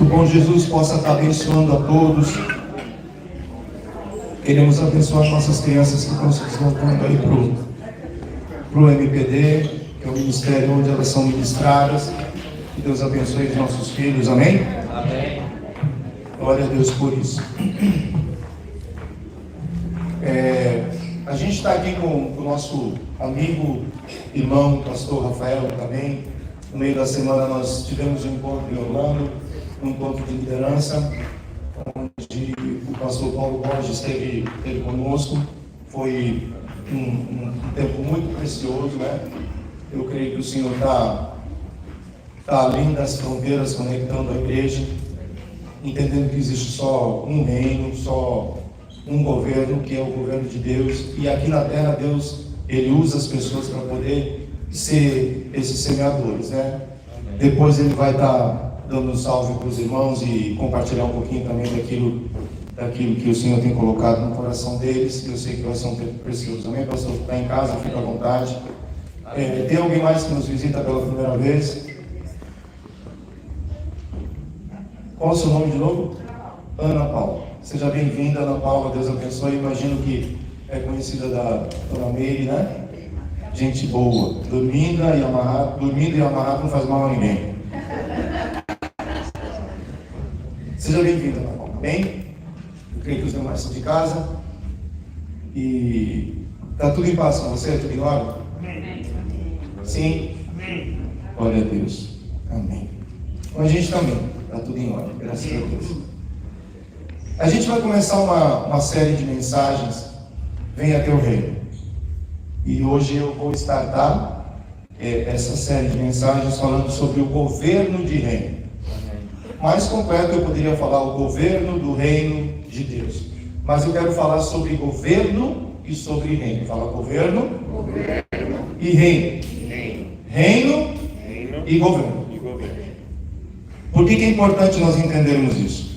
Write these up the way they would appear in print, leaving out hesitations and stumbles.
o bom Jesus possa estar abençoando a todos. Queremos abençoar nossas crianças que estão se deslocando aí para o MPD, que é o ministério onde elas são ministradas. Que Deus abençoe os nossos filhos, amém? Amém. Glória a Deus por isso. A gente está aqui com o nosso amigo, irmão, pastor Rafael também. No meio da semana nós tivemos um encontro em Orlando, um encontro de liderança, onde o pastor Paulo Borges esteve conosco. Foi um tempo muito precioso, né? Eu creio que o Senhor está além das fronteiras, conectando a igreja, entendendo que existe só um reino, só um governo, que é o governo de Deus. E aqui na terra, Deus, Ele usa as pessoas para poder ser esses semeadores, né? Depois Ele vai estar dando um salve para os irmãos e compartilhar um pouquinho também daquilo que o Senhor tem colocado no coração deles. Eu sei que vai ser um tempo precioso. Amém, pastor? Está em casa, fica à vontade. Tem alguém mais que nos visita pela primeira vez? Qual o seu nome de novo? Ana Paula. Seja bem-vinda, Ana Paula. Deus abençoe. Imagino que é conhecida da Dona Meire, né? Gente boa. Dormindo e amarrado não faz mal a ninguém. Seja bem-vinda, Ana Paula. Bem? Eu creio que os demais são de casa. E está tudo em paz com você? Tudo em ordem? Sim? Glória a Deus. Amém. Com a gente também. Está tudo em ordem, graças a Deus. A gente vai começar uma série de mensagens, Venha Teu Reino. E hoje eu vou startar essa série de mensagens falando sobre o governo de reino. Mais completo eu poderia falar o governo do reino de Deus. Mas eu quero falar sobre governo e sobre reino. Fala governo e reino. Reino e governo. Por que é importante nós entendermos isso?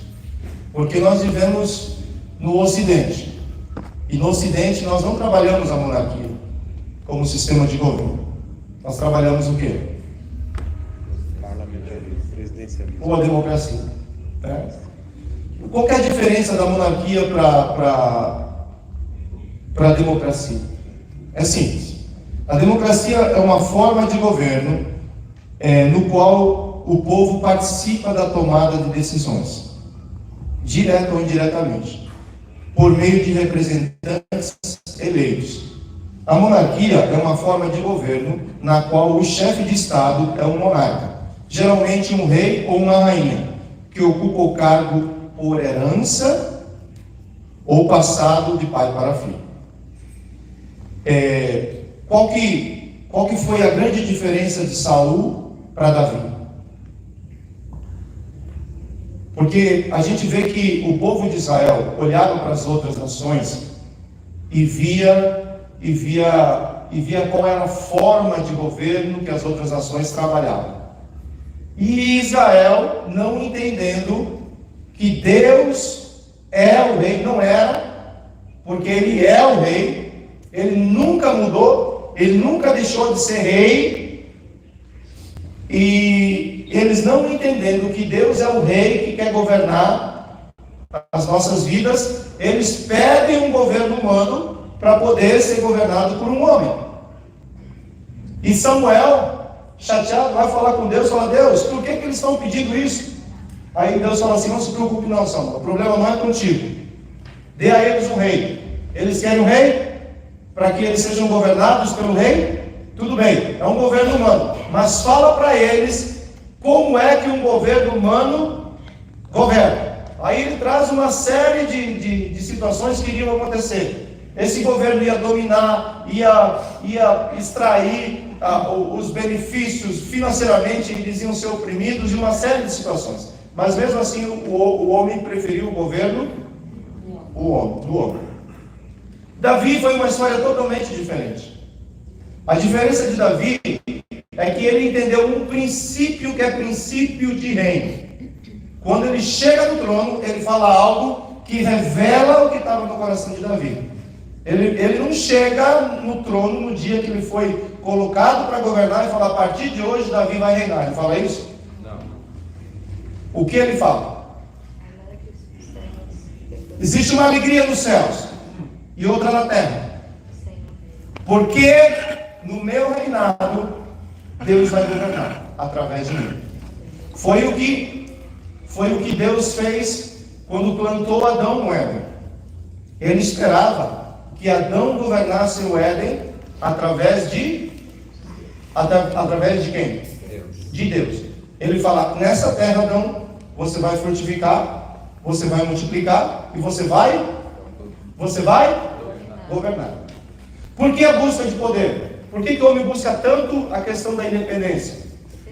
Porque nós vivemos no Ocidente. E no Ocidente nós não trabalhamos a monarquia como sistema de governo. Nós trabalhamos o quê? Parlamentarismo, presidencialismo. Ou a democracia. Né? Qual que é a diferença da monarquia para a democracia? É simples. A democracia é uma forma de governo no qual o povo participa da tomada de decisões, direta ou indiretamente, por meio de representantes eleitos. A monarquia é uma forma de governo na qual o chefe de Estado é um monarca, geralmente um rei ou uma rainha, que ocupa o cargo por herança ou passado de pai para filho. Qual que foi a grande diferença de Saul para Davi? Porque a gente vê que o povo de Israel olhava para as outras nações e via qual era a forma de governo que as outras nações trabalhavam. E Israel, não entendendo que Deus é o rei, não era, porque Ele é o rei, Ele nunca mudou, Ele nunca deixou de ser rei. E eles não entendendo que Deus é o rei que quer governar as nossas vidas, eles pedem um governo humano para poder ser governado por um homem. E Samuel, chateado, vai falar com Deus, fala: Deus, por que eles estão pedindo isso? Aí Deus fala assim: não se preocupe não, Samuel, o problema não é contigo, dê a eles um rei. Eles querem um rei para que eles sejam governados pelo rei? Tudo bem, é um governo humano, mas fala para eles como é que um governo humano governa. Aí ele traz uma série de situações que iriam acontecer. Esse governo ia dominar, ia extrair os benefícios financeiramente, eles iam ser oprimidos, e uma série de situações. Mas mesmo assim o homem preferiu o governo do homem. Davi foi uma história totalmente diferente. A diferença de Davi é que ele entendeu um princípio que é princípio de reino. Quando ele chega no trono, ele fala algo que revela o que estava no coração de Davi. Ele não chega no trono no dia que ele foi colocado para governar e fala: a partir de hoje Davi vai reinar. Ele fala isso? Não. o que ele fala? Existe uma alegria nos céus e outra na terra. Porque no meu reinado, Deus vai governar através de mim. Foi o que Deus fez quando plantou Adão no Éden. Ele esperava que Adão governasse o Éden através de quem? De Deus. Ele fala: nessa terra, Adão, você vai frutificar, você vai multiplicar e você vai governar. Por que a busca de poder? Por que o homem busca tanto a questão da independência?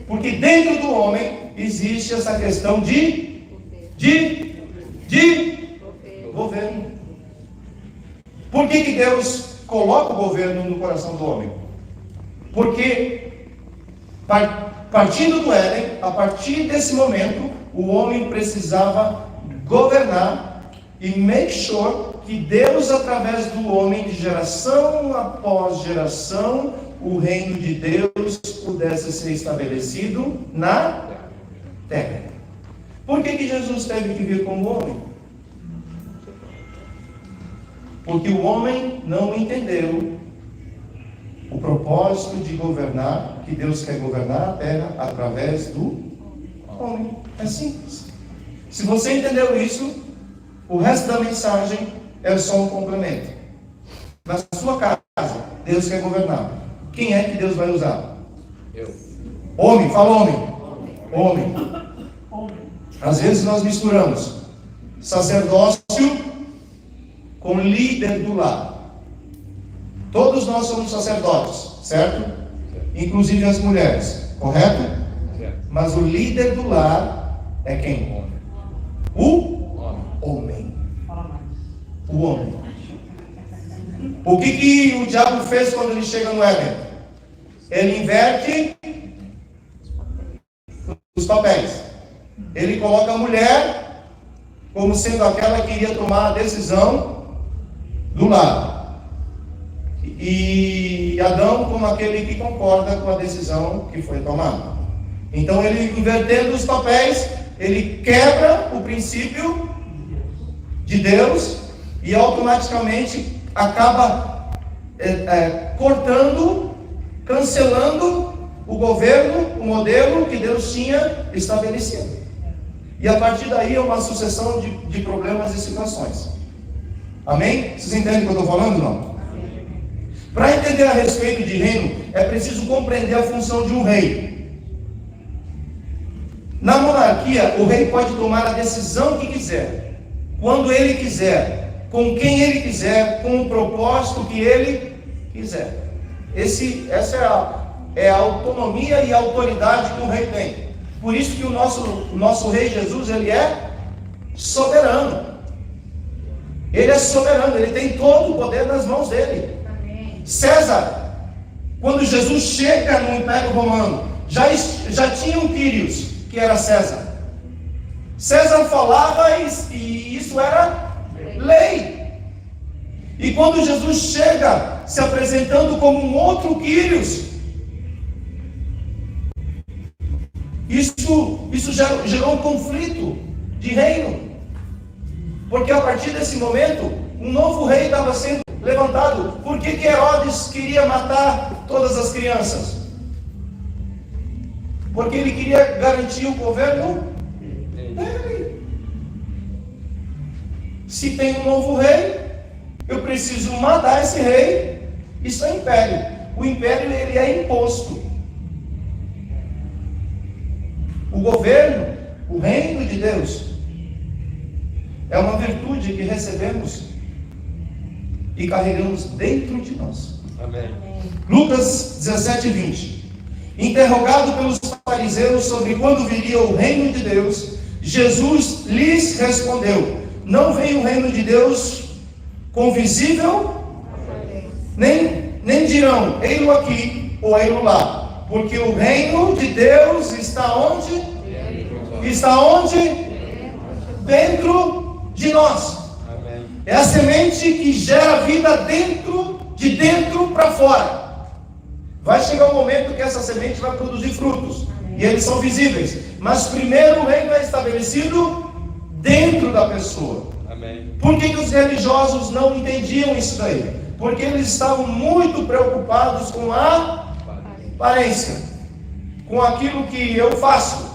Porque dentro do homem existe essa questão de governo. Por que Deus coloca o governo no coração do homem? Porque partindo do Éden, a partir desse momento, o homem precisava governar e make sure que Deus, através do homem, de geração após geração, o reino de Deus pudesse ser estabelecido na terra. Por que Jesus teve que vir como homem? Porque o homem não entendeu o propósito de governar, que Deus quer governar a terra através do homem. É simples. Se você entendeu isso, o resto da mensagem é só um complemento. Na sua casa, Deus quer governar. Quem é que Deus vai usar? Eu. Homem, fala homem. Homem. Às vezes nós misturamos sacerdócio com líder do lar. Todos nós somos sacerdotes, certo? Inclusive as mulheres, correto? Certo. Mas o líder do lar é quem? Homem. O homem. O homem. O que o diabo fez quando ele chega no Éden? Ele inverte os papéis. Ele coloca a mulher como sendo aquela que iria tomar a decisão do lar. E Adão como aquele que concorda com a decisão que foi tomada. Então ele, invertendo os papéis, ele quebra o princípio de Deus e automaticamente acaba cortando, cancelando o governo, o modelo que Deus tinha estabelecido. E a partir daí é uma sucessão de problemas e situações. Amém? Vocês entendem o que eu estou falando, não? Para entender a respeito de reino, é preciso compreender a função de um rei. Na monarquia, o rei pode tomar a decisão que quiser, quando ele quiser, com quem ele quiser, com o propósito que ele quiser. Essa é a autonomia e a autoridade que o rei tem. Por isso que o nosso rei Jesus, ele é soberano. Ele é soberano, ele tem todo o poder nas mãos dele. César, quando Jesus chega no Império Romano, já tinha um Quírios, que era César. César falava e isso era lei. E quando Jesus chega se apresentando como um outro Quírios, isso gerou um conflito de reino. Porque a partir desse momento, um novo rei estava sendo levantado. Por que Herodes queria matar todas as crianças? Porque ele queria garantir o governo dele. Se tem um novo rei, eu preciso matar esse rei. Isso é império. O império, ele é imposto. O governo, o reino de Deus, é uma virtude que recebemos e carregamos dentro de nós. Amém. Lucas 17:20. Interrogado pelos fariseus sobre quando viria o reino de Deus, Jesus lhes respondeu: não vem o reino de Deus com visível, nem dirão, ei-lo aqui ou ei-lo lá, porque o reino de Deus está onde? Está onde? Dentro de nós. Amém. É a semente que gera vida de dentro para fora. Vai chegar um momento que essa semente vai produzir frutos. E eles são visíveis. Mas primeiro o reino é estabelecido dentro da pessoa. Amém. Por que os religiosos não entendiam isso daí? Porque eles estavam muito preocupados com a aparência, com aquilo que eu faço,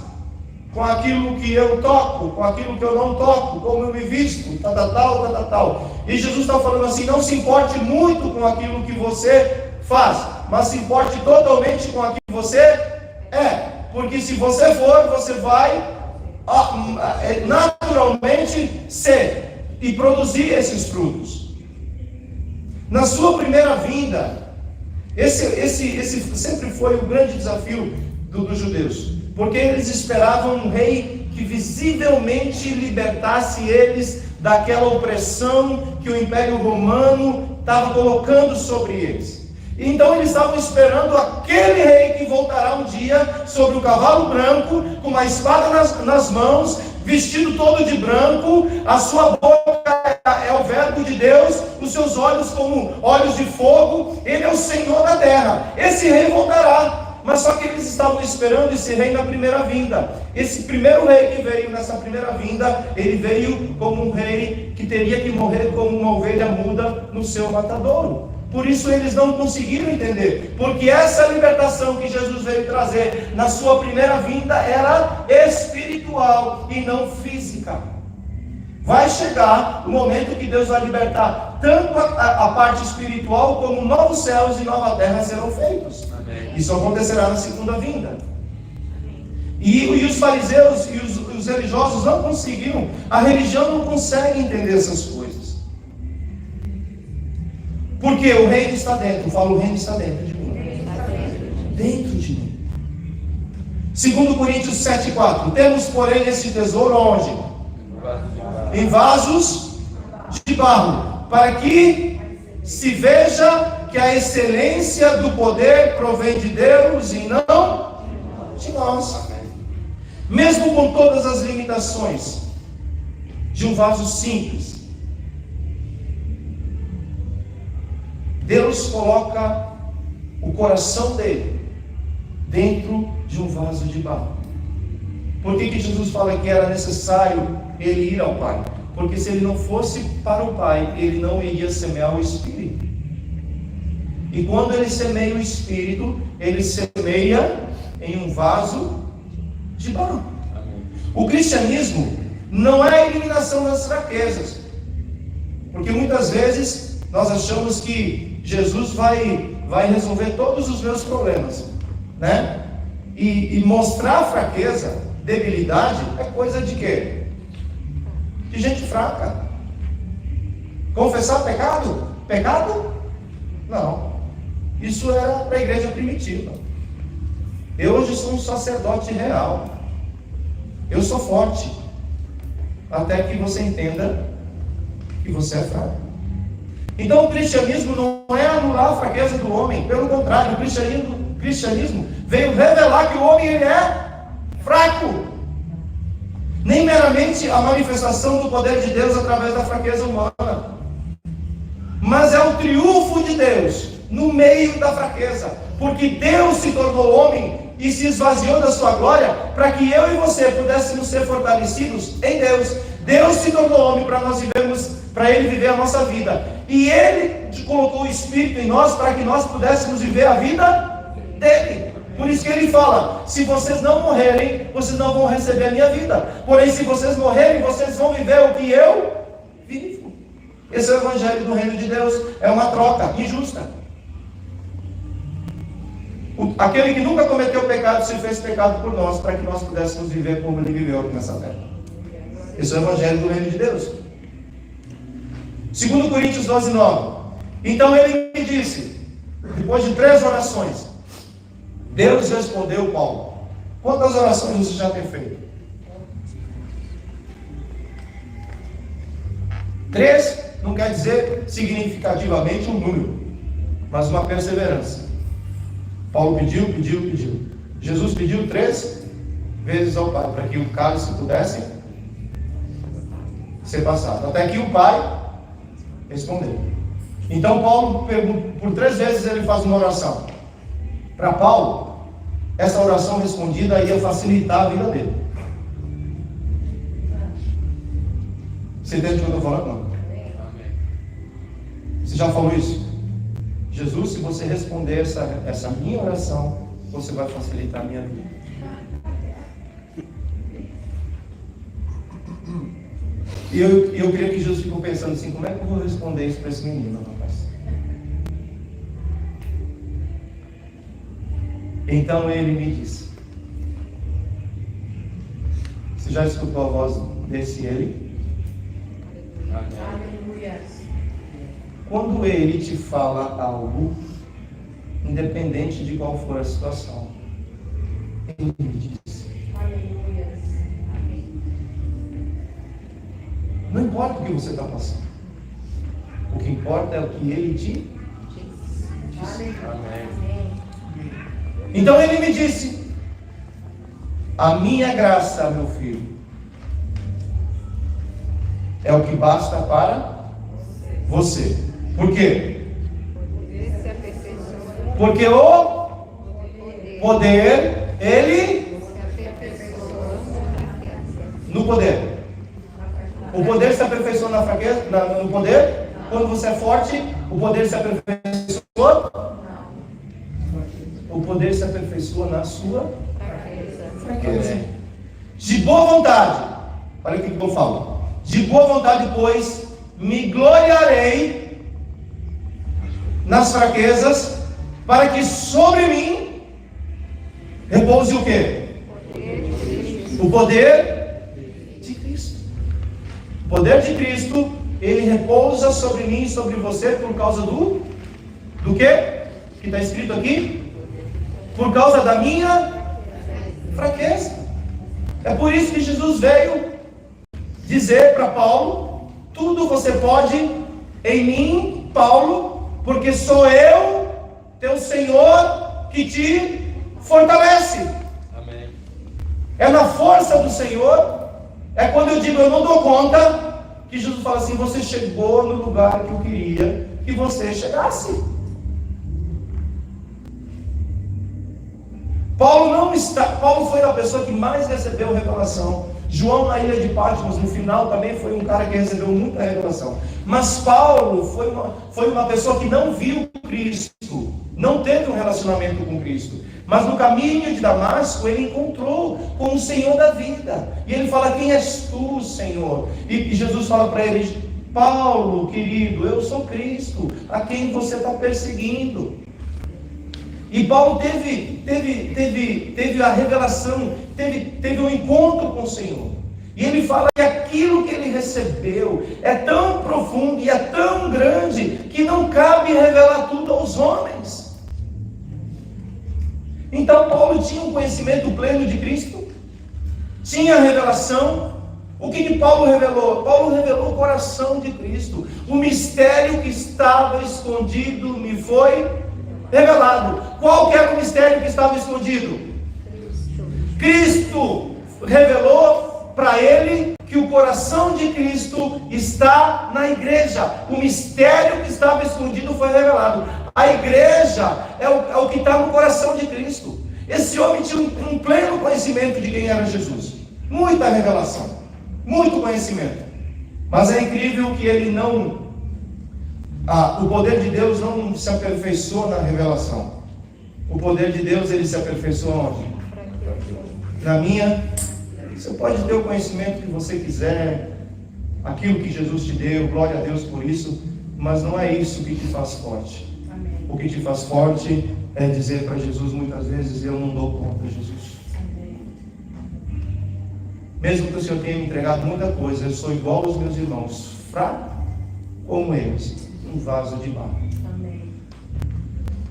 com aquilo que eu toco, com aquilo que eu não toco, como eu me visto, tal. E Jesus está falando assim: não se importe muito com aquilo que você faz, mas se importe totalmente com aquilo que você é. Porque se você for, você vai naturalmente ser e produzir esses frutos. Na sua primeira vinda, esse sempre foi o grande desafio dos judeus, porque eles esperavam um rei que visivelmente libertasse eles daquela opressão que o Império Romano estava colocando sobre eles. Então eles estavam esperando aquele rei que voltará um dia sobre um cavalo branco, com uma espada nas mãos, vestido todo de branco, a sua boca é o verbo de Deus, os seus olhos como olhos de fogo, ele é o Senhor da terra. Esse rei voltará, mas só que eles estavam esperando esse rei na primeira vinda. Esse primeiro rei que veio nessa primeira vinda, ele veio como um rei que teria que morrer como uma ovelha muda no seu matadouro. Por isso eles não conseguiram entender, porque essa libertação que Jesus veio trazer na sua primeira vinda era espiritual e não física. Vai chegar o momento que Deus vai libertar tanto a parte espiritual, como novos céus e nova terra serão feitos. Amém. Isso acontecerá na segunda vinda. E os fariseus e os religiosos não conseguiram, a religião não consegue entender essas coisas. Porque o reino está dentro. Eu falo, o reino está dentro de mim. Dentro de mim. 2 Coríntios 7,4. Temos, porém, esse tesouro onde? Em vasos de barro, para que se veja que a excelência do poder provém de Deus e não de nós. Mesmo com todas as limitações de um vaso simples, Deus coloca o coração dele dentro de um vaso de barro. Por que Jesus fala que era necessário ele ir ao Pai? Porque se ele não fosse para o Pai, ele não iria semear o Espírito. E quando ele semeia o Espírito, ele semeia em um vaso de barro. O cristianismo não é a eliminação das fraquezas. Porque muitas vezes nós achamos que Jesus vai resolver todos os meus problemas, né? E mostrar fraqueza, debilidade, é coisa de quê? De gente fraca. Confessar pecado? Pecado? Não. Isso era para a igreja primitiva. Eu hoje sou um sacerdote real. Eu sou forte. Até que você entenda que você é fraco. Então o cristianismo não é anular a fraqueza do homem. Pelo contrário, o cristianismo veio revelar que o homem ele é fraco. Nem meramente a manifestação do poder de Deus através da fraqueza humana, mas é o triunfo de Deus no meio da fraqueza. Porque Deus se tornou homem e se esvaziou da sua glória para que eu e você pudéssemos ser fortalecidos em Deus. Deus se tornou homem para nós vivermos, para Ele viver a nossa vida. E Ele colocou o Espírito em nós para que nós pudéssemos viver a vida dEle. Por isso que Ele fala: se vocês não morrerem, vocês não vão receber a minha vida. Porém, se vocês morrerem, vocês vão viver o que eu vivo. Esse é o Evangelho do Reino de Deus. É uma troca injusta. Aquele que nunca cometeu pecado se fez pecado por nós, para que nós pudéssemos viver como Ele viveu aqui nessa terra. Esse é o Evangelho do Reino de Deus. 2 Coríntios 12:9. Então ele me disse, depois de 3 orações, Deus respondeu Paulo: quantas orações você já tem feito? 3 não quer dizer significativamente um número, mas uma perseverança. Paulo pediu. Jesus pediu 3 vezes ao Pai, para que o cálice pudesse ser passado, até que o Pai respondeu. Então Paulo, por 3 vezes ele faz uma oração. Para Paulo, essa oração respondida ia facilitar a vida dele. Você entende o que eu estou falando? Não? Você já falou isso? Jesus, se você responder essa minha oração, você vai facilitar a minha vida. E eu creio que Jesus ficou pensando assim: como é que eu vou responder isso para esse menino, rapaz? Então ele me disse. Você já escutou a voz desse ele? Aleluia. Quando ele te fala algo, independente de qual for a situação, ele me diz. Aleluia. Não importa o que você está passando. O que importa é o que ele te diz. Amém. Então ele me disse: a minha graça, meu filho, é o que basta para você. Por quê? Porque o poder, ele no poder. O poder se aperfeiçoa na fraqueza, no poder. Quando você é forte, o poder se aperfeiçoa. O poder se aperfeiçoa na sua fraqueza. De boa vontade. Olha o que eu falo. De boa vontade, pois, me gloriarei nas fraquezas, para que sobre mim repouse o quê? O poder de Cristo. O poder de Cristo, ele repousa sobre mim e sobre você por causa do quê? Que está escrito aqui? Por causa da minha fraqueza. É por isso que Jesus veio dizer para Paulo: tudo você pode em mim, Paulo, porque sou eu, teu Senhor, que te fortalece. Amém. É na força do Senhor, é quando eu digo eu não dou conta, que Jesus fala assim: você chegou no lugar que eu queria que você chegasse. Paulo foi a pessoa que mais recebeu revelação. João, na ilha de Patmos, no final, também foi um cara que recebeu muita revelação. Mas Paulo foi uma pessoa que não viu Cristo, não teve um relacionamento com Cristo. Mas no caminho de Damasco, ele encontrou com o Senhor da vida. E ele fala: quem és tu, Senhor? E Jesus fala para ele: Paulo, querido, eu sou Cristo, a quem você está perseguindo. E Paulo teve a revelação, teve um encontro com o Senhor. E ele fala que aquilo que ele recebeu é tão profundo e é tão grande que não cabe revelar tudo aos homens. Então Paulo tinha um conhecimento pleno de Cristo, tinha a revelação. O que Paulo revelou? Paulo revelou o coração de Cristo. O mistério que estava escondido me foi revelado. Qual que era o mistério que estava escondido? Cristo revelou para ele que o coração de Cristo está na igreja. O mistério que estava escondido foi revelado. A igreja é o que está no coração de Cristo. Esse homem tinha um pleno conhecimento de quem era Jesus. Muita revelação, muito conhecimento. Mas é incrível que ele não... o poder de Deus não se aperfeiçoa na revelação. O poder de Deus, ele se aperfeiçoa onde? Na minha. Você pode ter o conhecimento que você quiser, aquilo que Jesus te deu, glória a Deus por isso, mas não é isso que te faz forte. Amém. O que te faz forte é dizer para Jesus muitas vezes: eu não dou conta, Jesus. Amém. Mesmo que o Senhor tenha me entregado muita coisa, eu sou igual aos meus irmãos, fraco como eles, um vaso de barro. Amém.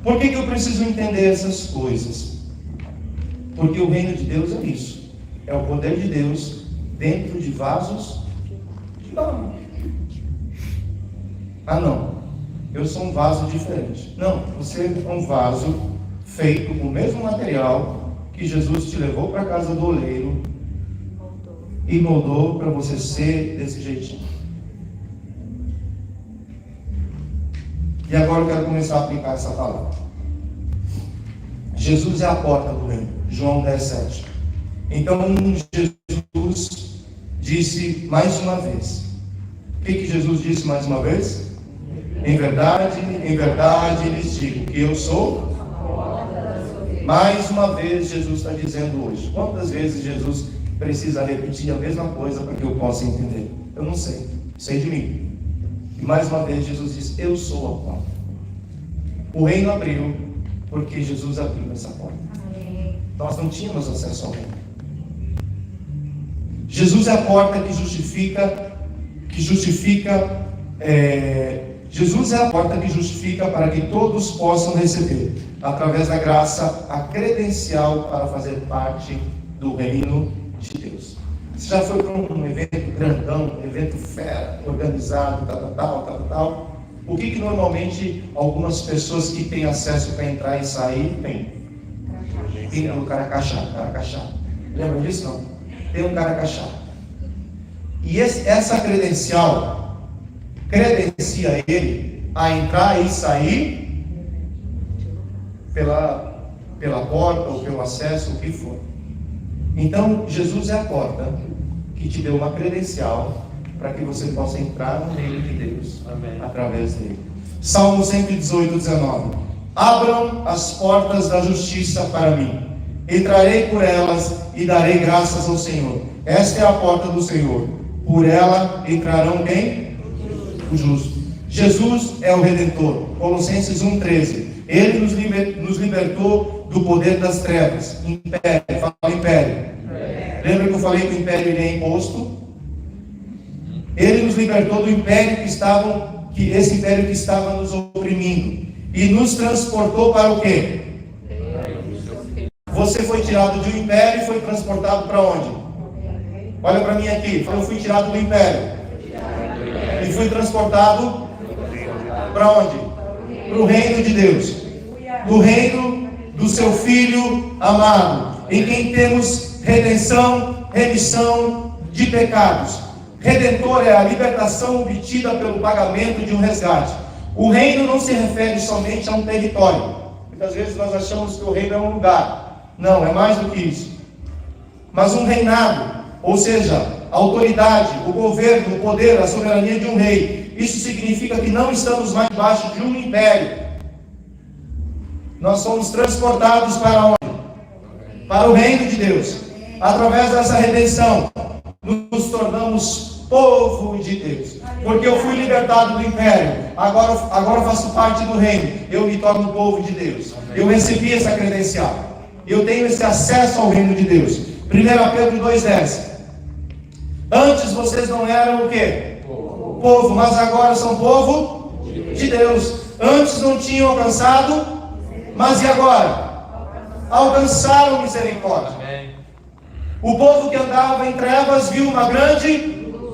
Por que eu preciso entender essas coisas? Porque o reino de Deus é isso. É o poder de Deus dentro de vasos de barro. Ah, não. Eu sou um vaso diferente. Não, você é um vaso feito com o mesmo material que Jesus te levou para a casa do oleiro e moldou para você ser desse jeitinho. E agora eu quero começar a aplicar essa palavra. Jesus é a porta do reino. João 10:7. Então Jesus disse mais uma vez. O que Jesus disse mais uma vez? Em verdade lhes digo que eu sou. Mais uma vez Jesus está dizendo hoje. Quantas vezes Jesus precisa repetir a mesma coisa para que eu possa entender? Eu não sei. Sei de mim. E mais uma vez Jesus diz: eu sou a porta. O reino abriu porque Jesus abriu essa porta. Nós não tínhamos acesso ao reino. Jesus é a porta que justifica. Jesus é a porta que justifica para que todos possam receber, através da graça, a credencial para fazer parte do reino de Deus. Você já foi para um evento grandão, um evento fera, organizado, tal. O que normalmente algumas pessoas que têm acesso para entrar e sair têm? Tem o caracachá. Lembra disso, não? Tem um caracachá. E essa credencial credencia ele a entrar e sair pela porta ou pelo acesso, o que for. Então, Jesus é a porta que te deu uma credencial para que você possa entrar no reino de Deus. Amém. Através dele. Salmo 118:19. Abram as portas da justiça para mim. Entrarei por elas e darei graças ao Senhor. Esta é a porta do Senhor. Por ela entrarão quem? O justo. Jesus é o Redentor. Colossenses 1:13. Ele nos libertou do poder das trevas. Império. Fala império. Lembra que eu falei que o império ele é imposto? Ele nos libertou do império esse império que estava nos oprimindo. E nos transportou para o quê? Você foi tirado de um império e foi transportado para onde? Olha para mim aqui. Eu fui tirado do império. E fui transportado para onde? Para o reino de Deus. Do reino do seu Filho amado. Em quem temos redenção, remissão de pecados. Redentor é a libertação obtida pelo pagamento de um resgate. O reino não se refere somente a um território. Muitas vezes nós achamos que o reino é um lugar. Não, é mais do que isso. Mas um reinado, ou seja, a autoridade, o governo, o poder, a soberania de um rei. Isso significa que não estamos mais debaixo de um império. Nós somos transportados para onde? Para o reino de Deus. Através dessa redenção, nos tornamos povo de Deus. Porque eu fui libertado do império, agora faço parte do reino. Eu me torno povo de Deus. Eu recebi essa credencial. Eu tenho esse acesso ao reino de Deus. 1 Pedro 2,10. Antes vocês não eram o quê? Povo, mas agora são povo de Deus. Antes não tinham alcançado, mas e agora? Alcançaram misericórdia. O povo que andava em trevas viu uma grande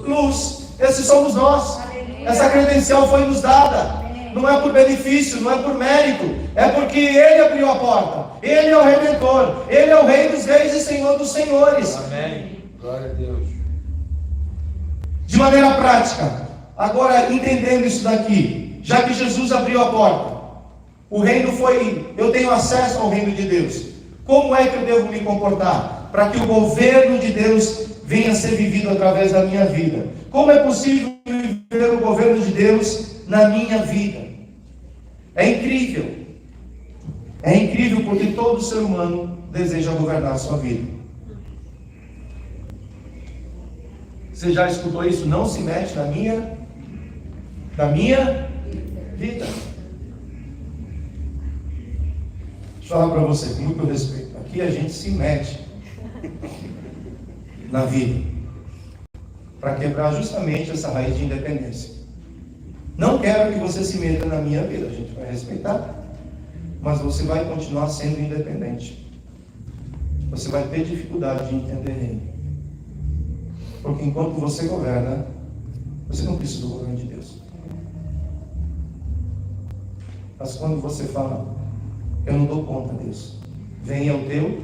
luz. Esses somos nós. Essa credencial foi nos dada. Não é por benefício, não é por mérito. É porque Ele abriu a porta. Ele é o Redentor. Ele é o Rei dos Reis e Senhor dos Senhores. Amém. Glória a Deus. De maneira prática, agora entendendo isso daqui, já que Jesus abriu a porta, o reino foi, eu tenho acesso ao reino de Deus. Como é que eu devo me comportar para que o governo de Deus venha a ser vivido através da minha vida? Como é possível viver o governo de Deus na minha vida? É incrível. É incrível porque todo ser humano deseja governar a sua vida. Você já escutou isso? Não se mete na minha vida. Deixa eu falar para você, com muito respeito. Aqui a gente se mete na vida para quebrar justamente essa raiz de independência. Não quero que você se meta na minha vida, a gente vai respeitar, mas você vai continuar sendo independente. Você vai ter dificuldade de entender reino. Porque enquanto você governa, você não precisa do governo de Deus. Mas quando você fala, eu não dou conta, Deus, venha o teu,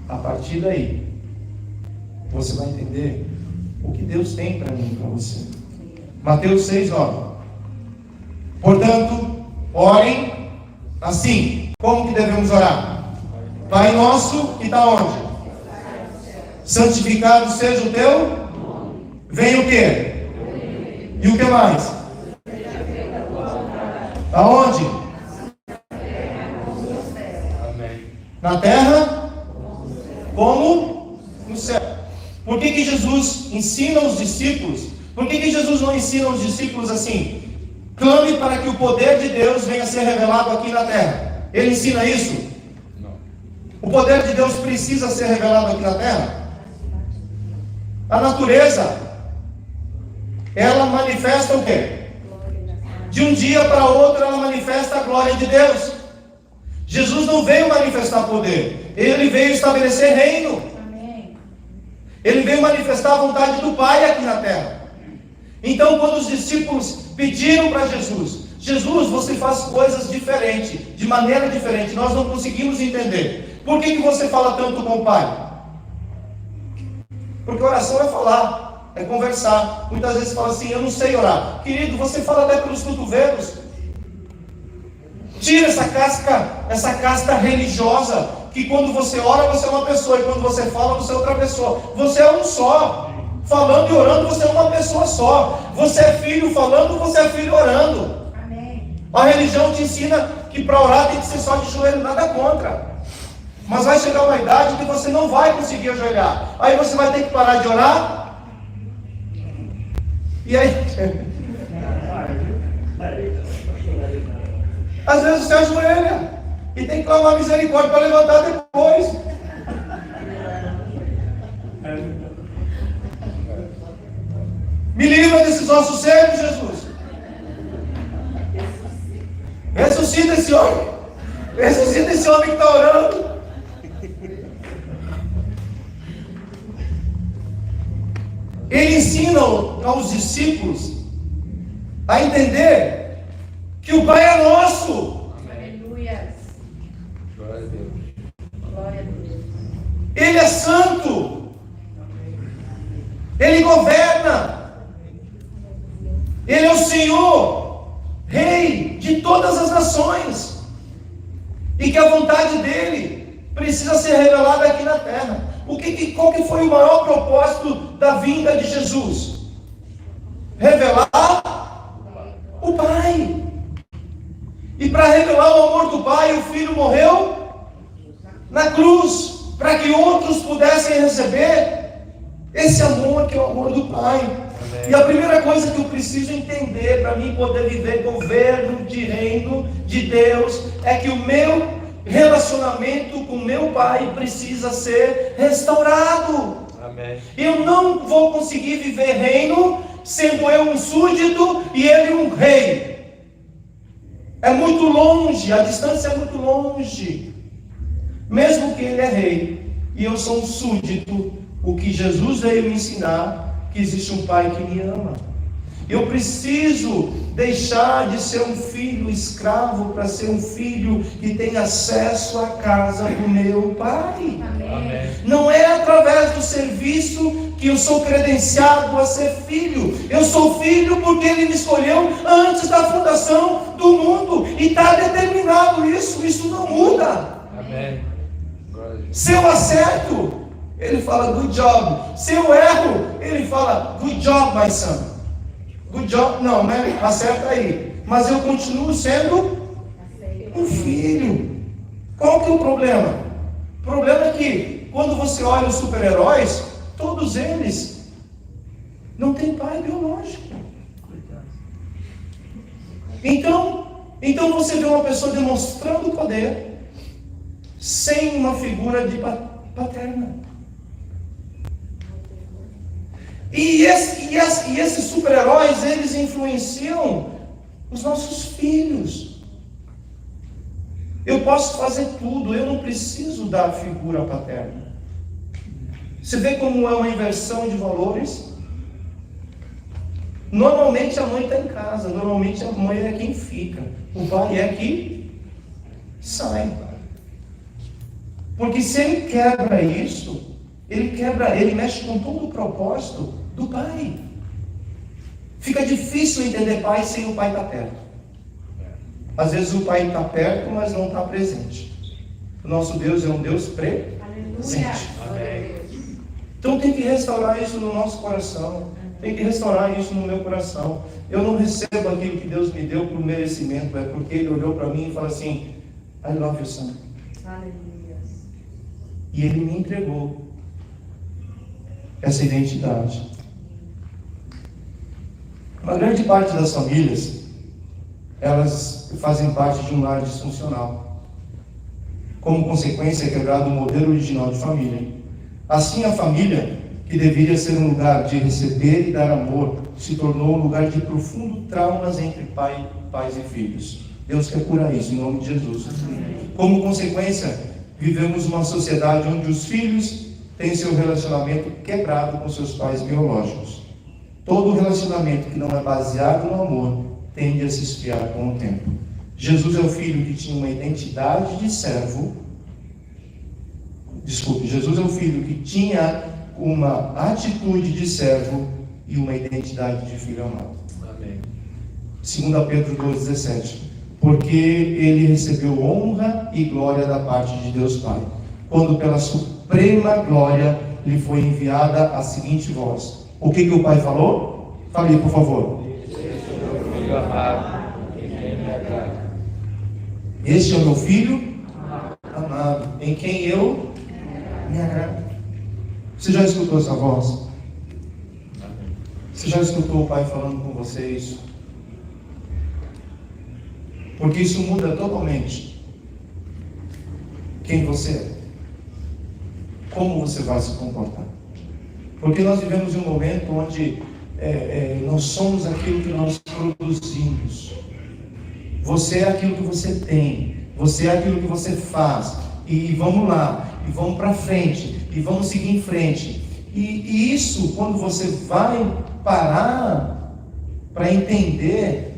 a partir daí, você vai entender o que Deus tem para mim e para você. Mateus 6:9. Portanto, orem Assim, como que devemos orar? Pai nosso, que está onde? Santificado seja o teu. Vem o quê? E o que mais? Aonde? Na terra? Como? No céu. Por que Jesus ensina os discípulos? Por que Jesus não ensina os discípulos assim? Clame para que o poder de Deus venha a ser revelado aqui na terra. Ele ensina isso? Não. O poder de Deus precisa ser revelado aqui na terra? A natureza, ela manifesta o quê? De um dia para outro ela manifesta a glória de Deus. Jesus não veio manifestar poder, ele veio estabelecer reino. Amém. Ele veio manifestar a vontade do Pai aqui na terra. Então, quando os discípulos pediram para Jesus, você faz coisas diferentes, de maneira diferente, nós não conseguimos entender. Por que você fala tanto com o Pai? Porque oração é falar, é conversar. Muitas vezes fala assim, eu não sei orar. Querido, você fala até pelos cotovelos. Tira essa casca religiosa, que quando você ora, você é uma pessoa, e quando você fala, você é outra pessoa. Você é um só. Falando e orando, você é uma pessoa só. Você é filho falando, você é filho orando. Amém. A religião te ensina que para orar tem que ser só de joelho, nada contra. Mas vai chegar uma idade que você não vai conseguir ajoelhar. Aí você vai ter que parar de orar. E aí? Às vezes você ajoelha e tem que clamar misericórdia para levantar depois. Me livra desses ossos secos, Jesus. Ressuscita esse homem. Ressuscita esse homem que está orando. Ele ensina aos discípulos a entender que o Pai é nosso. Aleluia. Glória a Deus. Glória a Deus. Ele é santo. Ele governa. Ele é o Senhor, Rei de todas as nações. E que a vontade dele precisa ser revelada aqui na terra. Qual que foi o maior propósito da vinda de Jesus? Revelar o Pai. E para revelar o amor do Pai, o Filho morreu na cruz, para que outros pudessem receber esse amor que é o amor do Pai. Amém. E a primeira coisa que eu preciso entender para mim poder viver governo de reino de Deus é que o meu relacionamento com meu Pai precisa ser restaurado. Amém. Eu não vou conseguir viver reino sendo eu um súdito e ele um rei. É muito longe, a distância é muito longe. Mesmo que ele é rei e eu sou um súdito, o que Jesus veio me ensinar, que existe um Pai que me ama. Eu preciso deixar de ser um filho escravo para ser um filho que tem acesso à casa do meu Pai. Amém. Não é através do serviço que eu sou credenciado a ser filho. Eu sou filho porque Ele me escolheu antes da fundação do mundo. E está determinado isso não muda. Amém. Se eu acerto, Ele fala good job. Se eu erro, Ele fala good job, my son. Good job, não, né? Acerta aí. Mas eu continuo sendo um filho. Qual que é o problema? O problema é que quando você olha os super-heróis, todos eles não têm pai biológico. Então você vê uma pessoa demonstrando poder sem uma figura de paterna. E esses super-heróis, eles influenciam os nossos filhos. Eu posso fazer tudo, eu não preciso da figura paterna. Você vê como é uma inversão de valores? Normalmente a mãe está em casa, normalmente a mãe é quem fica. O pai é que sai. Porque se ele quebra isso, ele mexe com todo o propósito do pai. Fica difícil entender pai sem o pai estar perto. Às vezes o Pai está perto, mas não está presente. O nosso Deus é um Deus presente. Então tem que restaurar isso no nosso coração. Tem que restaurar isso no meu coração. Eu não recebo aquilo que Deus me deu por merecimento. É porque Ele olhou para mim e falou assim: I love you, son. Aleluia. E Ele me entregou essa identidade. Uma grande parte das famílias, elas fazem parte de um lar disfuncional. Como consequência, é quebrado o modelo original de família. Assim, a família, que deveria ser um lugar de receber e dar amor, se tornou um lugar de profundo traumas entre pais e filhos. Deus quer curar isso, em nome de Jesus. Como consequência, vivemos uma sociedade onde os filhos têm seu relacionamento quebrado com seus pais biológicos. Todo relacionamento que não é baseado no amor tende a se esfriar com o tempo. Jesus é o filho que tinha uma identidade de servo. Jesus é o filho que tinha uma atitude de servo e uma identidade de filho amado. Amém. 2 Pedro 2,17. Porque ele recebeu honra e glória da parte de Deus Pai, quando pela suprema glória lhe foi enviada a seguinte voz. O que o Pai falou? Fale, por favor. Filho amado, em quem me agrada. Este é o meu filho amado, em quem eu me agrado. Você já escutou essa voz? Você já escutou o Pai falando com você isso? Porque isso muda totalmente quem você é, como você vai se comportar. Porque nós vivemos em um momento onde nós somos aquilo que nós produzimos. Você é aquilo que você tem, você é aquilo que você faz. E vamos lá, e vamos para frente, e vamos seguir em frente. E isso, quando você vai parar para entender,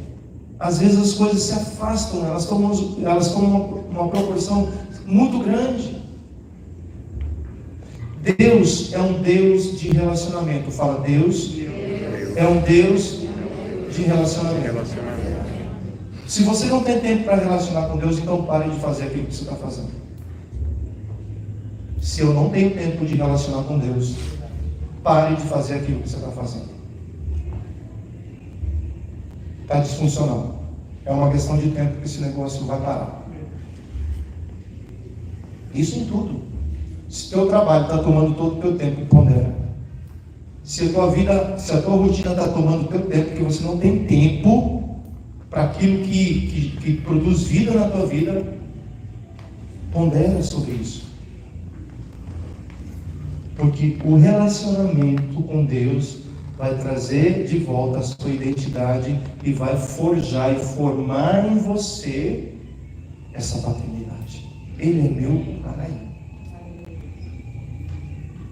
às vezes as coisas se afastam, elas tomam uma proporção muito grande. Deus é um Deus de relacionamento. Fala, Deus é um Deus de relacionamento. Se você não tem tempo para relacionar com Deus, então pare de fazer aquilo que você está fazendo. Se eu não tenho tempo de relacionar com Deus, pare de fazer aquilo que você está fazendo. Está disfuncional. É uma questão de tempo que esse negócio vai parar. Isso em tudo. Se teu trabalho está tomando todo o teu tempo, pondera. Se a tua rotina está tomando o teu tempo, porque você não tem tempo para aquilo que produz vida na tua vida, pondera sobre isso. Porque o relacionamento com Deus vai trazer de volta a sua identidade e vai forjar e formar em você essa paternidade. Ele é meu pai.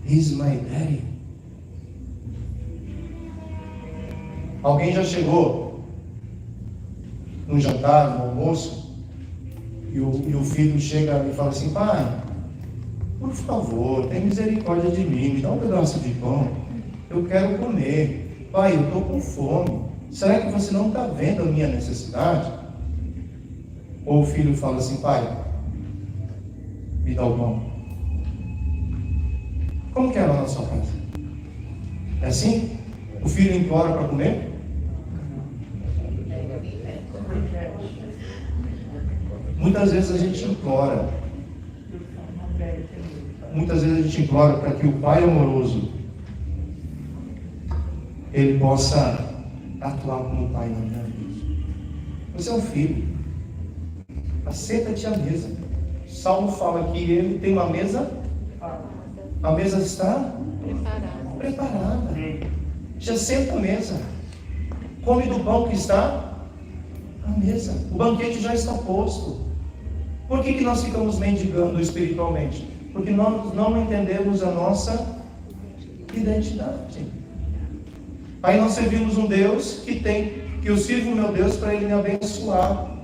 He's my daddy. Alguém já chegou num jantar, no almoço, e o filho chega e fala assim: pai, por favor, tem misericórdia de mim, me dá um pedaço de pão, eu quero comer. Pai, eu estou com fome. Será que você não está vendo a minha necessidade? Ou o filho fala assim: pai, me dá o pão. Como que era na sua casa? É assim? O filho implora para comer? Muitas vezes a gente implora. Muitas vezes a gente implora para que o Pai amoroso Ele possa atuar como Pai na minha vida. Você é um filho. Assenta-te à mesa. O Salmo fala que ele tem uma mesa. A mesa está preparada. Já senta à mesa. Come do pão que está à mesa. O banquete já está posto. Por que nós ficamos mendigando espiritualmente? Porque nós não entendemos a nossa identidade. Aí nós servimos um Deus que eu sirvo o meu Deus para Ele me abençoar.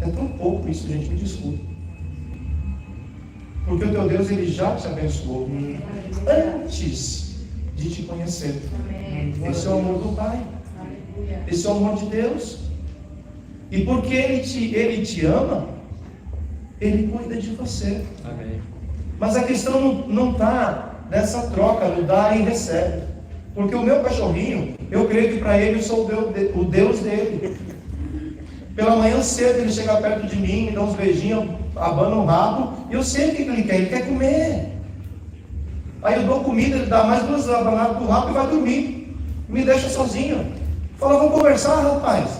É tão pouco isso, gente, me desculpe. Porque o teu Deus, Ele já te abençoou antes de te conhecer. Esse é o amor do Pai. Esse é o amor de Deus. E porque Ele te ama, Ele cuida de você. Amém. Mas a questão não está nessa troca, no dar e recebe. Porque o meu cachorrinho, eu creio que para ele eu sou o Deus dele. Pela manhã cedo ele chega perto de mim, me dá uns beijinhos, abana o rabo, e eu sei o que ele quer comer. Aí eu dou comida, ele dá mais 2 abanadas do rabo e vai dormir. Me deixa sozinho. Fala, vamos conversar, rapaz.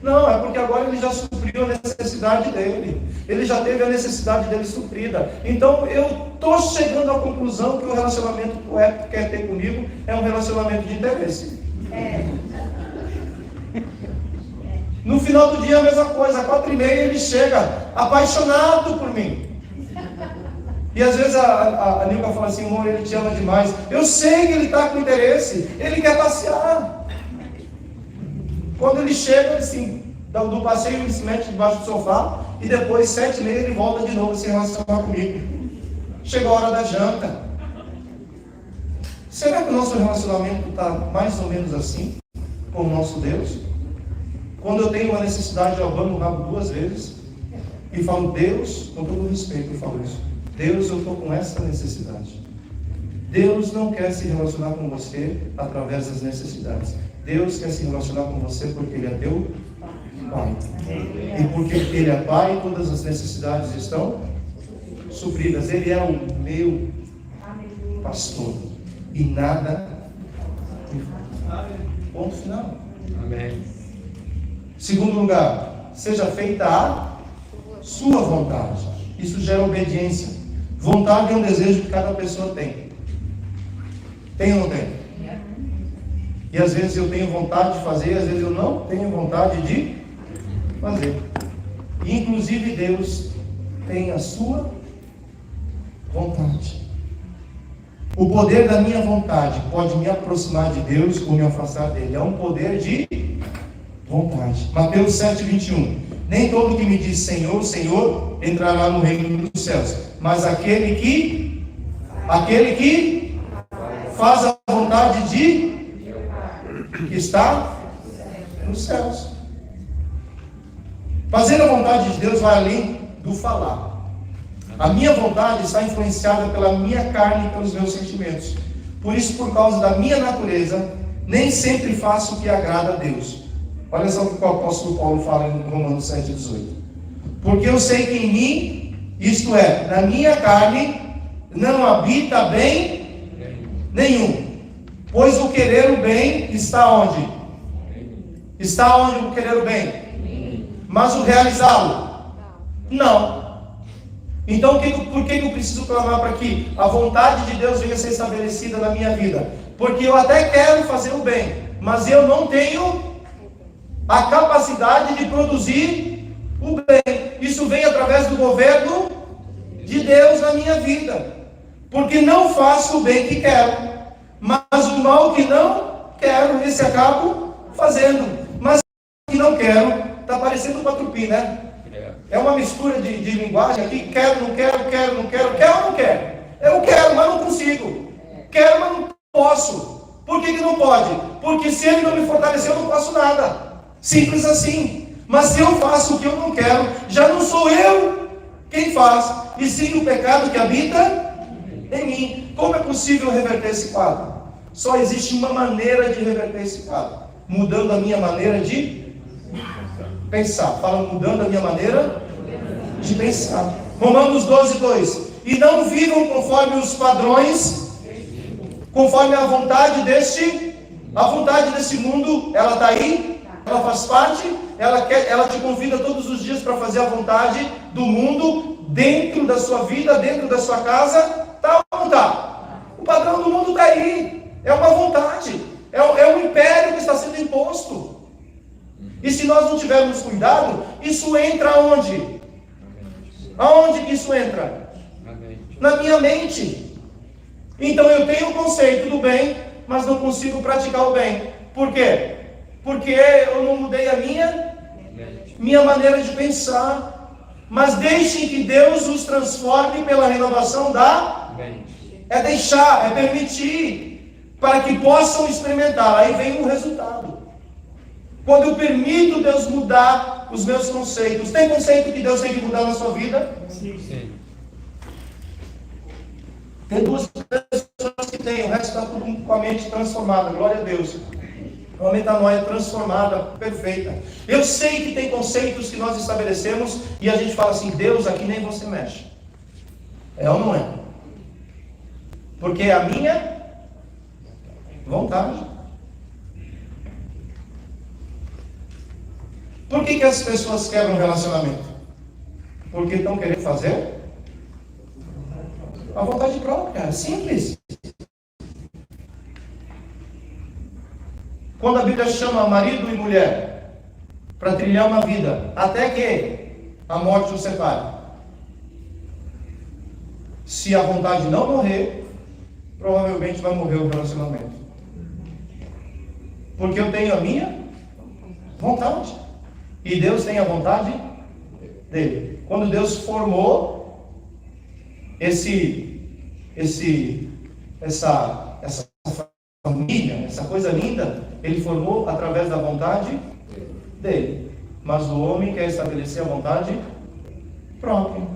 Não, é porque agora ele já supriu a necessidade dele. Ele já teve a necessidade dele suprida. Então eu estou chegando à conclusão que o relacionamento que o Hector quer ter comigo é um relacionamento de interesse. No final do dia a mesma coisa, às 4h30 ele chega apaixonado por mim. E às vezes a Nilka fala assim, amor, ele te ama demais. Eu sei que ele está com interesse, ele quer passear. Quando ele chega, assim, do passeio ele se mete debaixo do sofá, e depois 7h30 ele volta de novo a se relacionar comigo. Chega a hora da janta. Será que o nosso relacionamento está mais ou menos assim com o nosso Deus? Quando eu tenho uma necessidade, eu abano o rabo 2 vezes e falo, Deus, com todo respeito eu falo isso, Deus, eu estou com essa necessidade. Deus não quer se relacionar com você através das necessidades. Deus quer se relacionar com você porque Ele é teu Pai. E porque Ele é Pai, todas as necessidades estão supridas. Ele é o meu pastor. E nada me falta. Ponto final. Amém. Segundo lugar, seja feita a sua vontade. Isso gera obediência. Vontade é um desejo que cada pessoa tem. Tem ou não tem? E às vezes eu tenho vontade de fazer, às vezes eu não tenho vontade de fazer. E, inclusive Deus tem a sua vontade. O poder da minha vontade pode me aproximar de Deus ou me afastar dele. É um poder de vontade. Mateus 7:21. Nem todo que me diz Senhor, Senhor, entrará no reino dos céus, mas aquele que faz a vontade de que está nos céus. Fazer a vontade de Deus vai além do falar. A minha vontade está influenciada pela minha carne e pelos meus sentimentos. Por isso, por causa da minha natureza, nem sempre faço o que agrada a Deus. Olha só o que o apóstolo Paulo fala em Romanos 7,18. Porque eu sei que em mim, isto é, na minha carne, não habita bem nenhum. Pois o querer o bem está onde? Está onde o querer o bem? Mas o realizá-lo? Não. Então por que eu preciso clamar para que a vontade de Deus venha a ser estabelecida na minha vida? Porque eu até quero fazer o bem, mas eu não tenho a capacidade de produzir o bem. Isso vem através do governo de Deus na minha vida. Porque não faço o bem que quero, mas o mal que não quero, esse acabo fazendo. Mas o que não quero, está parecendo uma tupi, né? É uma mistura de linguagem aqui, quero, não quero, quero, não quero, quero ou não quero? Eu quero, mas não consigo. Quero, mas não posso. Por que não pode? Porque se Ele não me fortalecer, eu não faço nada. Simples assim. Mas se eu faço o que eu não quero, já não sou eu quem faz, e sim o pecado que habita em mim. Como é possível reverter esse quadro? Só existe uma maneira de reverter esse quadro: mudando a minha maneira de pensar. Fala, mudando a minha maneira de pensar. Romanos 12:2. E não vivam conforme os padrões, conforme a vontade desse mundo. Ela está aí, ela faz parte, ela te convida todos os dias para fazer a vontade do mundo, dentro da sua vida, dentro da sua casa. Está ou não está? O padrão do mundo está aí. É uma vontade, é um império que está sendo imposto. E se nós não tivermos cuidado, isso entra aonde? Aonde que isso entra? Na minha mente. Então eu tenho o conceito do bem, mas não consigo praticar o bem. Por quê? Porque eu não mudei a minha maneira de pensar. Mas deixem que Deus os transforme pela renovação da mente. É deixar, é permitir, para que possam experimentar. Aí vem o resultado. Quando eu permito Deus mudar mudar os meus conceitos. Tem conceito que Deus tem que mudar na sua vida? Sim. Tem duas pessoas que têm, o resto está tudo com a mente transformada, glória a Deus. Uma metanoia transformada, perfeita. Eu sei que tem conceitos que nós estabelecemos e a gente fala assim, Deus, aqui nem você mexe. É ou não é? Porque é a minha vontade. Por que as pessoas quebram o relacionamento? Porque estão querendo fazer a vontade própria, simples. Quando a Bíblia chama marido e mulher para trilhar uma vida, até que a morte os separe. Se a vontade não morrer, provavelmente vai morrer o relacionamento. Porque eu tenho a minha vontade. E Deus tem a vontade dele. Quando Deus formou essa família, essa coisa linda, Ele formou através da vontade dele. Mas o homem quer estabelecer a vontade própria.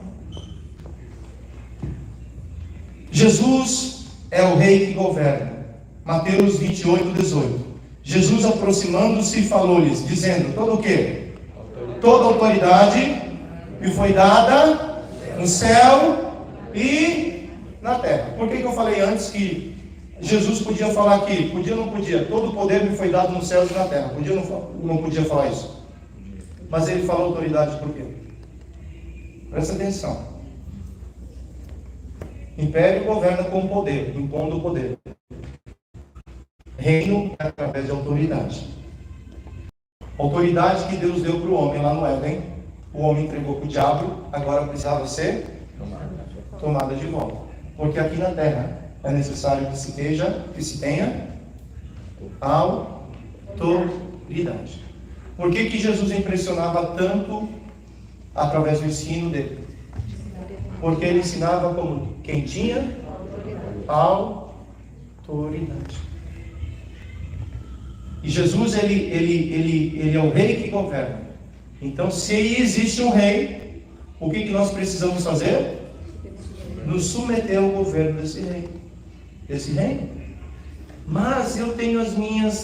Jesus é o rei que governa. Mateus 28, 18. Jesus, aproximando-se, falou-lhes, dizendo, todo o quê? Toda autoridade me foi dada no céu e na terra. Por que eu falei antes que Jesus podia falar aqui? Podia ou não podia? Todo o poder me foi dado nos céus e na terra. Podia ou não podia falar isso? Mas ele falou autoridade por quê? Presta atenção. Império governa com poder, impondo o poder. Reino é através de autoridade. Autoridade que Deus deu para o homem lá no Éden. O homem entregou para o diabo, agora precisava ser tomada de volta. Porque aqui na terra é necessário que se tenha autoridade. Por que Jesus impressionava tanto através do ensino dele? Porque ele ensinava como quem tinha autoridade. E Jesus, ele é o rei que governa. Então, se existe um rei, o que nós precisamos fazer? Nos submeter ao governo desse rei. Desse reino. Mas eu tenho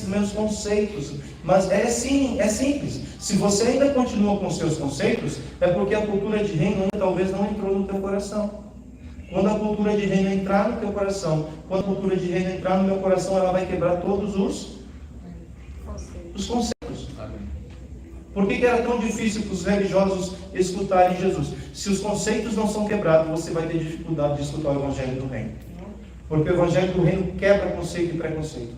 meus conceitos. Mas é simples. Se você ainda continua com seus conceitos, é porque a cultura de reino ainda talvez não entrou no teu coração. Quando a cultura de reino entrar no teu coração, quando a cultura de reino entrar no meu coração, ela vai quebrar todos os conceitos. Por que era tão difícil para os religiosos escutarem Jesus? Se os conceitos não são quebrados, você vai ter dificuldade de escutar o Evangelho do Reino. Porque o Evangelho do Reino quebra conceito e preconceito.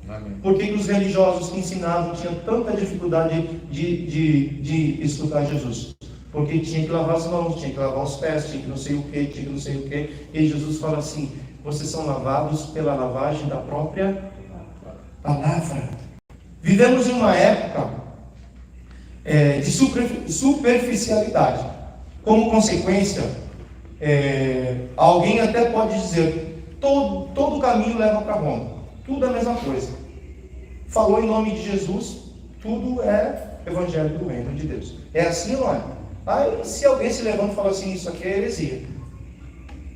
Amém. Por que os religiosos que ensinavam tinham tanta dificuldade de escutar Jesus? Porque tinha que lavar as mãos, tinha que lavar os pés, tinha que não sei o que. E Jesus fala assim, vocês são lavados pela lavagem da própria palavra. Vivemos em uma época de superficialidade. Como consequência, alguém até pode dizer, todo caminho leva para Roma. Tudo é a mesma coisa. Falou em nome de Jesus, tudo é Evangelho do Reino de Deus. É assim ou não é? Aí, se alguém se levanta e fala assim, isso aqui é heresia.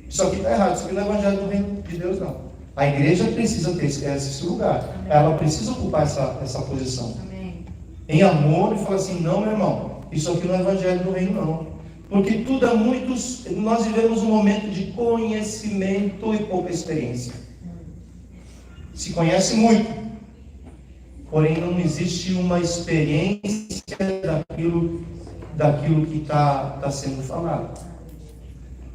Isso aqui está errado, isso aqui não é Evangelho do Reino de Deus, não. A igreja precisa ter esse lugar. Amém. Ela precisa ocupar essa posição. Amém. Em amor, e falar assim, não, meu irmão, isso aqui não é Evangelho do Reino, não. Porque tudo é muito... Nós vivemos um momento de conhecimento e pouca experiência. Se conhece muito, porém não existe uma experiência daquilo que está sendo falado.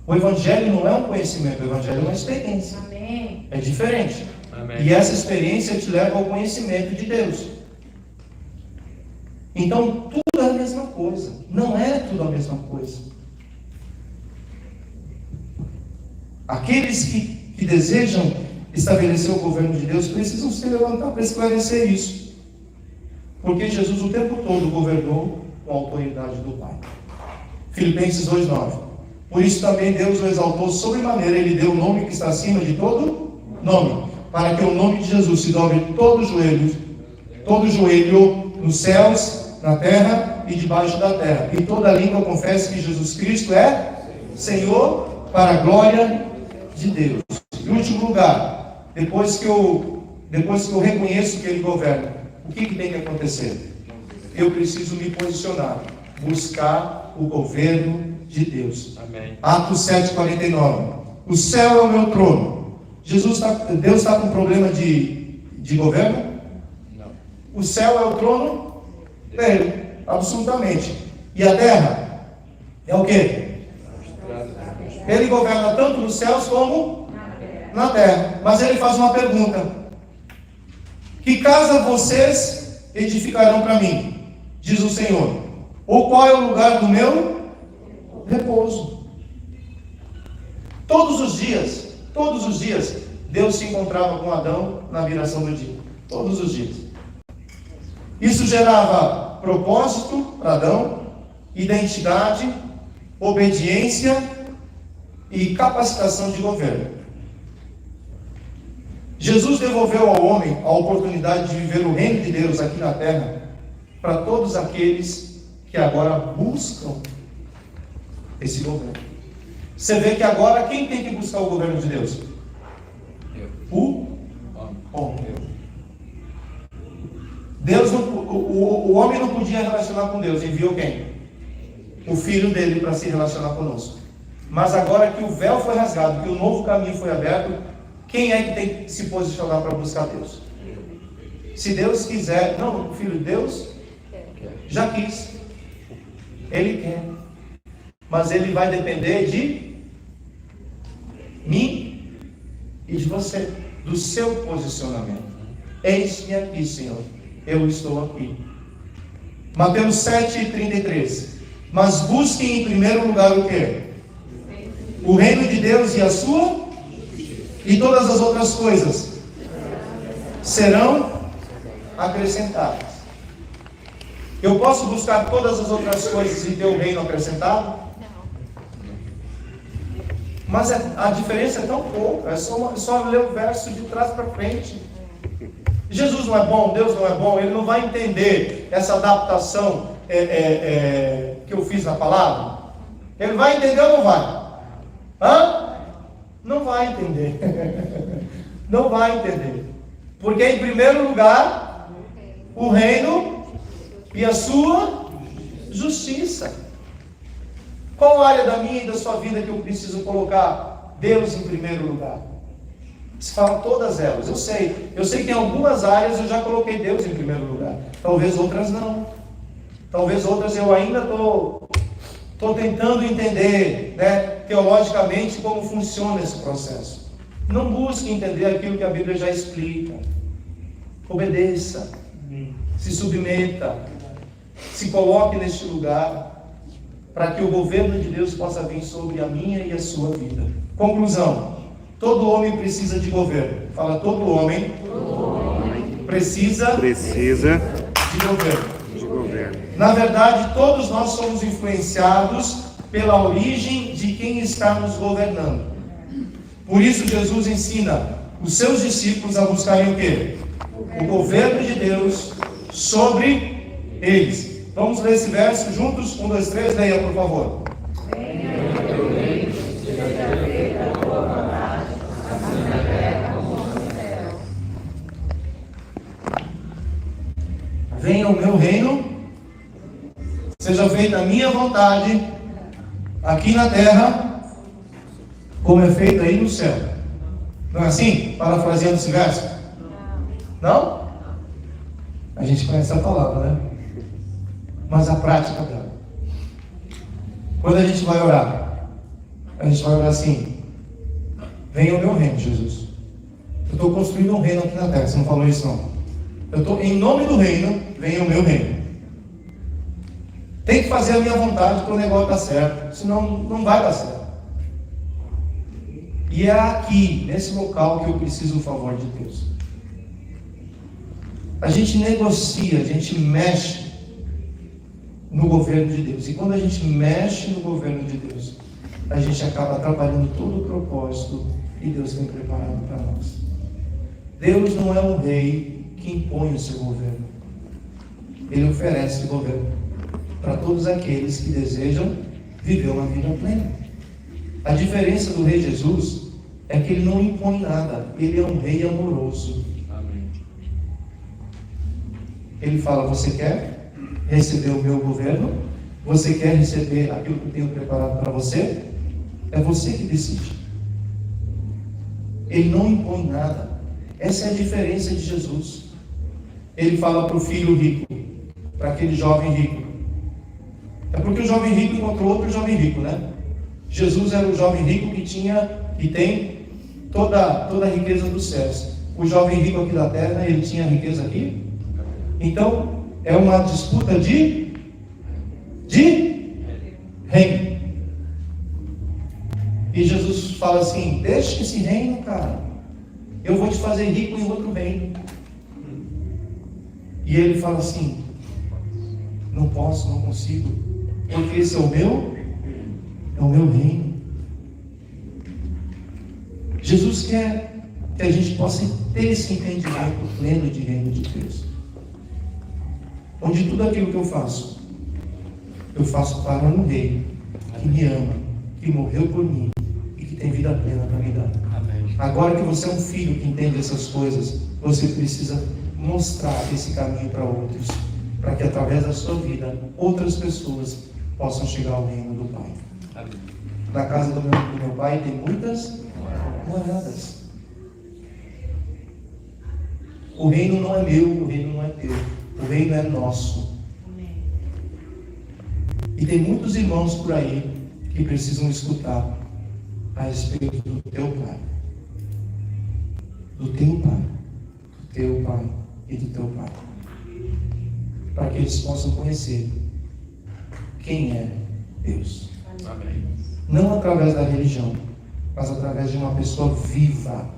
O Evangelho não é um conhecimento, o Evangelho é uma experiência. Amém. É diferente. Amém. E essa experiência te leva ao conhecimento de Deus. Então, tudo é a mesma coisa. Não é tudo a mesma coisa. Aqueles que desejam estabelecer o governo de Deus precisam se levantar para esclarecer isso. Porque Jesus o tempo todo governou com a autoridade do Pai. Filipenses 2,9. Por isso também Deus o exaltou sobremaneira, Ele deu o nome que está acima de todo nome, para que o nome de Jesus se dobre todo joelho nos céus na terra e debaixo da terra. E toda língua confesse que Jesus Cristo é Senhor, para a glória de Deus. Em último lugar, depois que eu reconheço que Ele governa, o que tem que acontecer? Eu preciso me posicionar, buscar o governo de Deus. Amém. Atos 7,49. O céu é o meu trono. Deus está com problema de governo? Não. O céu é o trono dele, absolutamente. E a terra é o quê? Ele governa tanto nos céus como na terra. Mas ele faz uma pergunta: que casa vocês edificarão para mim? Diz o Senhor. Ou qual é o lugar do meu repouso? Todos os dias, Deus se encontrava com Adão na viração do dia. Todos os dias. Isso gerava propósito para Adão, identidade, obediência e capacitação de governo. Jesus devolveu ao homem a oportunidade de viver o reino de Deus aqui na terra para todos aqueles que agora buscam esse governo. Você vê que agora quem tem que buscar o governo de Deus? O homem. O homem não podia relacionar com Deus. Enviou quem? O filho dele para se relacionar conosco. Mas agora que o véu foi rasgado, que o novo caminho foi aberto, quem é que tem que se posicionar para buscar Deus? Se Deus quiser, não, filho, Deus já quis, Ele quer, mas Ele vai depender de mim e de você, do seu posicionamento. Eis-me aqui, Senhor, eu estou aqui. Mateus 7,33. Mas busquem em primeiro lugar o quê? O reino de Deus e a sua, e todas as outras coisas serão acrescentadas. Eu posso buscar todas as outras coisas e ter o reino acrescentado? Mas a diferença é tão pouca, é só ler o verso de trás para frente. Jesus não é bom, Deus não é bom, ele não vai entender essa adaptação que eu fiz na palavra. Ele vai entender ou não vai? Não vai entender. Não vai entender. Porque em primeiro lugar, o reino e a sua justiça. Qual área da minha e da sua vida que eu preciso colocar Deus em primeiro lugar? Se fala todas elas, eu sei que em algumas áreas eu já coloquei Deus em primeiro lugar, talvez outras não, talvez outras eu ainda estou tentando entender, teologicamente como funciona esse processo. Não busque entender aquilo que a Bíblia já explica, obedeça, se submeta, se coloque neste lugar, para que o governo de Deus possa vir sobre a minha e a sua vida. Conclusão: todo homem precisa de governo. Fala, todo homem precisa de governo. Na verdade, todos nós somos influenciados pela origem de quem está nos governando. Por isso Jesus ensina os seus discípulos a buscarem o quê? O governo de Deus sobre eles. Vamos ler esse verso juntos? 1, 2, 3, leia, por favor. Venha o meu reino, seja feita a minha vontade, aqui na terra, como é feita aí no céu. Não é assim? Parafraseando esse verso? Não? A gente conhece a palavra, né? Mas a prática dela. Quando a gente vai orar assim: venha o meu reino, Jesus. Eu estou construindo um reino aqui na terra. Você não falou isso, não? Eu estou, em nome do reino, venha o meu reino. Tem que fazer a minha vontade para o negócio dar certo, senão não vai dar certo. E é aqui, nesse local, que eu preciso do favor de Deus. A gente negocia, a gente mexe no governo de Deus. E quando a gente mexe no governo de Deus, a gente acaba atrapalhando todo o propósito que Deus tem preparado para nós. Deus não é um rei que impõe o seu governo. Ele oferece o governo para todos aqueles que desejam viver uma vida plena. A diferença do Rei Jesus é que ele não impõe nada, ele é um rei amoroso. Amém. Ele fala: você quer receber o meu governo? Você quer receber aquilo que eu tenho preparado para você? É você que decide. Ele não impõe nada. Essa é a diferença de Jesus. Ele fala para o filho rico, para aquele jovem rico. É porque o jovem rico encontrou outro jovem rico, né? Jesus era o jovem rico que tinha e tem toda a riqueza dos céus. O jovem rico aqui da terra, ele tinha riqueza aqui. Então, é uma disputa de reino. E Jesus fala assim: deixa esse reino, cara. Eu vou te fazer rico em outro reino. E ele fala assim: não posso, não consigo, porque esse é o meu reino. Jesus quer que a gente possa ter esse entendimento pleno de reino de Deus, onde tudo aquilo que eu faço para um rei que me ama, que morreu por mim e que tem vida plena para me dar. Amém. Agora que você é um filho que entende essas coisas, você precisa mostrar esse caminho para outros, para que através da sua vida outras pessoas possam chegar ao reino do Pai. Amém. Na casa do meu pai tem muitas moradas. O reino não é meu, o reino não é teu, o reino é nosso. E tem muitos irmãos por aí que precisam escutar a respeito do teu Pai. Do teu Pai. Do teu Pai e do teu Pai. Para que eles possam conhecer quem é Deus. Amém. Não através da religião, mas através de uma pessoa viva,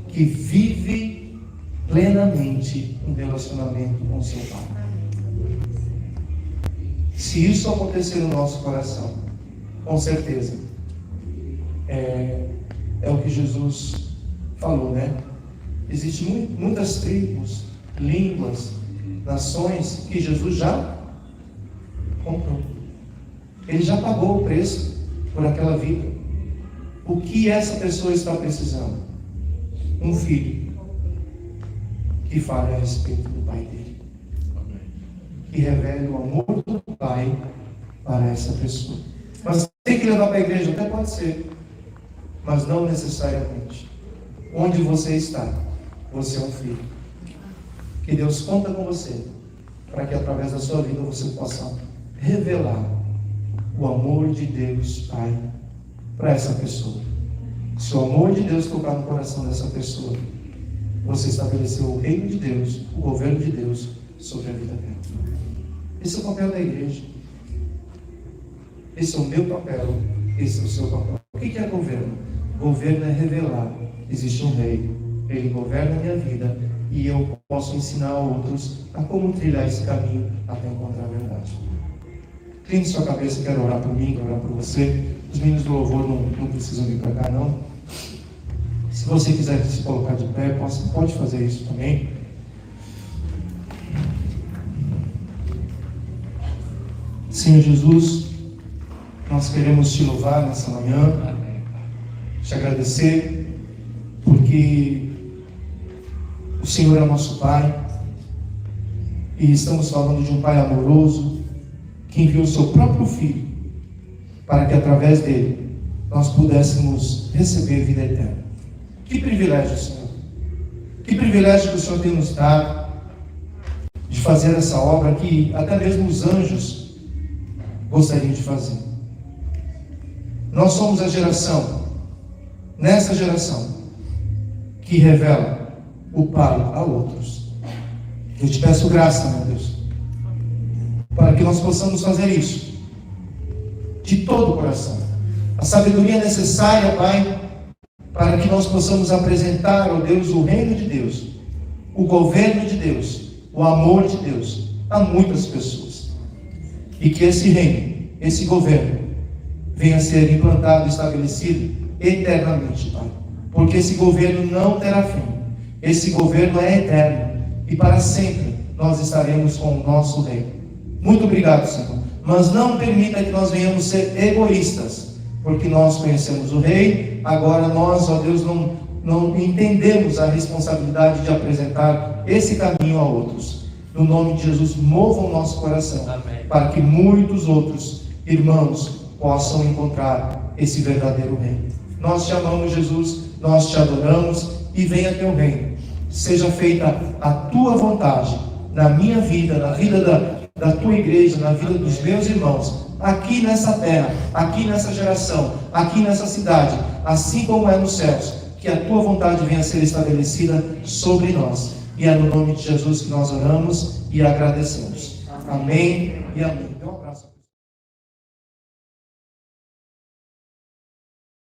que vive plenamente um relacionamento com o seu Pai. Se isso acontecer no nosso coração, com certeza, é o que Jesus falou, né? Existem muitas tribos, línguas, nações que Jesus já comprou. Ele já pagou o preço por aquela vida. O que essa pessoa está precisando? Um filho que fale a respeito do Pai dele, que revele o amor do Pai para essa pessoa. Mas tem que levar para a igreja? Até pode ser, mas não necessariamente. Onde você está, você é um filho. Que Deus conta com você, para que através da sua vida você possa revelar o amor de Deus Pai para essa pessoa. Se o amor de Deus tocar no coração dessa pessoa, você estabeleceu o reino de Deus, o governo de Deus sobre a vida dela. Esse é o papel da igreja. Esse é o meu papel. Esse é o seu papel. O que é governo? Governo é revelar: existe um rei, ele governa a minha vida e eu posso ensinar outros a como trilhar esse caminho até encontrar a verdade. Incline sua cabeça, quero orar por mim, quero orar por você. Os meninos do louvor não precisam vir para cá, não. Se você quiser se colocar de pé, pode fazer isso também. Senhor Jesus, nós queremos te louvar nessa manhã, te agradecer, porque o Senhor é nosso Pai, e estamos falando de um Pai amoroso, que enviou o seu próprio Filho, para que através dele nós pudéssemos receber vida eterna. Que privilégio, Senhor! Que privilégio que o Senhor tem nos dado de fazer essa obra que até mesmo os anjos gostariam de fazer. Nós somos a geração, nessa geração, que revela o Pai a outros. Eu te peço graça, meu Deus, para que nós possamos fazer isso de todo o coração. A sabedoria necessária, Pai, para que nós possamos apresentar, ó Deus, o reino de Deus, o governo de Deus, o amor de Deus a muitas pessoas. E que esse reino, esse governo, venha a ser implantado e estabelecido eternamente, Pai. Porque esse governo não terá fim. Esse governo é eterno. E para sempre nós estaremos com o nosso Rei. Muito obrigado, Senhor. Mas não permita que nós venhamos ser egoístas, porque nós conhecemos o Rei, agora nós, ó Deus, não entendemos a responsabilidade de apresentar esse caminho a outros. No nome de Jesus, mova o nosso coração, Amém. para que muitos outros irmãos possam encontrar esse verdadeiro Rei. Nós te amamos, Jesus, nós te adoramos, e venha teu reino. Seja feita a tua vontade na minha vida, na vida da tua igreja, na vida dos meus irmãos, aqui nessa terra, aqui nessa geração, aqui nessa cidade, assim como é nos céus. Que a tua vontade venha a ser estabelecida sobre nós. E é no nome de Jesus que nós oramos e agradecemos. Amém e amém.